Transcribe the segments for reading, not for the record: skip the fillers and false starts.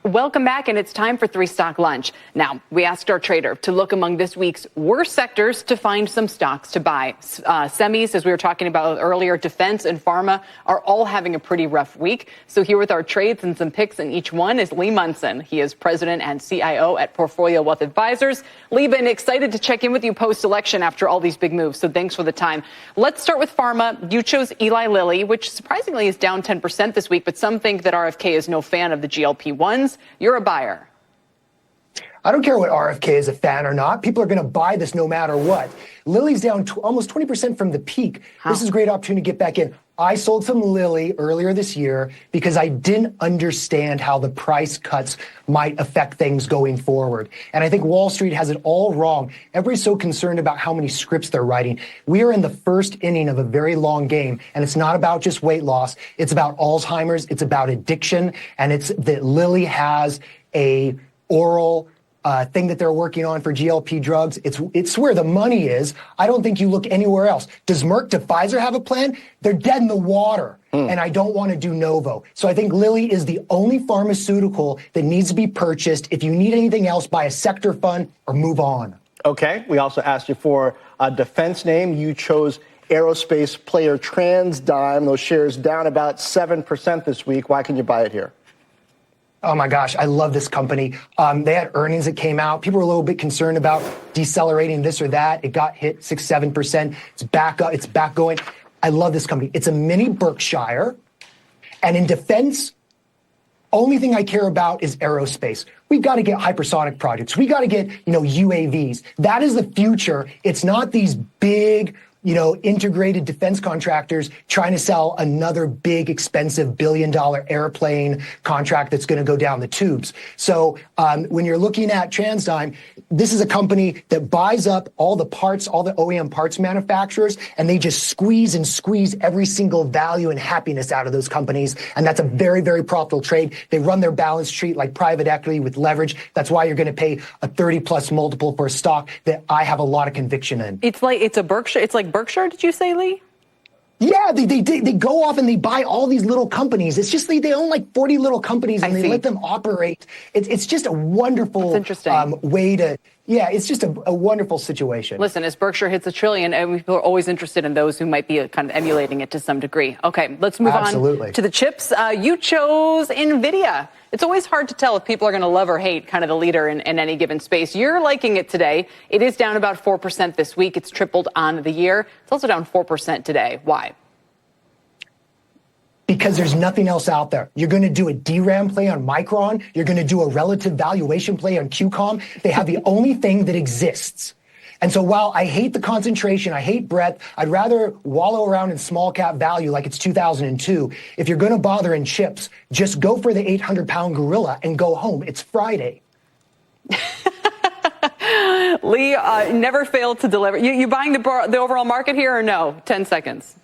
Welcome back, and it's time for 3 Stock Lunch. Now, we asked our trader to look among this week's worst sectors to find some stocks to buy. Semis, as we were talking about earlier, defense and pharma are all having a pretty rough week. So here with our trades and some picks in each one is Lee Munson. He is president and CIO at Portfolio Wealth Advisors. Lee, been excited to check in with you post-election after all these big moves, so thanks for the time. Let's start with pharma. You chose Eli Lilly, which surprisingly is down 10% this week, but some think that RFK is no fan of the GLP-1s. You're a buyer. I don't care what RFK is a fan or not. People are going to buy this no matter what. Lilly's down almost 20% from the peak. This is a great opportunity to get back in. I sold some Lilly earlier this year because I didn't understand how the price cuts might affect things going forward. And I think Wall Street has it all wrong. Everybody's so concerned about how many scripts they're writing. We are in the first inning of a very long game, and it's not about just weight loss. It's about Alzheimer's. It's about addiction. And it's that Lilly has a oral thing that they're working on for GLP drugs. It's where the money is. I don't think you look anywhere else. Does Merck, does Pfizer have a plan? They're dead in the water. And I don't want to do Novo. So I think Lilly is the only pharmaceutical that needs to be purchased. If you need anything else, buy a sector fund or move on. Okay. We also asked you for a defense name. You chose aerospace player Transdigm. Those shares down about 7% this week. Why can you buy it here? Oh my gosh, I love this company. They had earnings that came out. People were a little bit concerned about decelerating this or that. It got hit 6-7%. It's back up. It's back going. I love this company. It's a mini-Berkshire. And in defense, only thing I care about is aerospace. We've got to get hypersonic projects. We got to get, UAVs. That is the future. It's not these big, integrated defense contractors trying to sell another big, expensive billion-dollar airplane contract that's going to go down the tubes. So when you're looking at Transdigm, this is a company that buys up all the parts, all the OEM parts manufacturers, and they just squeeze and squeeze every single value and happiness out of those companies. And that's a very, very profitable trade. They run their balance sheet like private equity with leverage. That's why you're going to pay a 30-plus multiple for a stock that I have a lot of conviction in. It's a Berkshire. It's like Berkshire, did you say, Lee? Yeah, they go off and they buy all these little companies. It's just they own like 40 little companies and they let them operate. It's just a wonderful way to. Yeah, it's just a wonderful situation. Listen, as Berkshire hits $1 trillion, and people are always interested in those who might be kind of emulating it to some degree. Okay, let's move on to the chips. You chose Nvidia. It's always hard to tell if people are going to love or hate kind of the leader in any given space. You're liking it today. It is down about 4% this week. It's tripled on the year. It's also down 4% today. Why? Because there's nothing else out there. You're going to do a DRAM play on Micron. You're going to do a relative valuation play on QCOM. They have the only thing that exists. And so while I hate the concentration, I hate breadth, I'd rather wallow around in small cap value like it's 2002. If you're going to bother in chips, just go for the 800-pound gorilla and go home. It's Friday. Lee, never failed to deliver. You buying the overall market here or no? 10 seconds.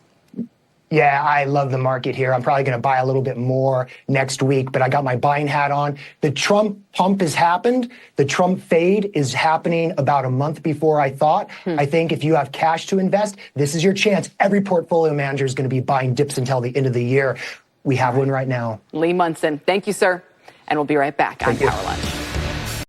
Yeah, I love the market here. I'm probably going to buy a little bit more next week, but I got my buying hat on. The Trump pump has happened. The Trump fade is happening about a month before I thought. I think if you have cash to invest, this is your chance. Every portfolio manager is going to be buying dips until the end of the year. We have one right now. Lee Munson, thank you, sir. And we'll be right back on Power Lunch.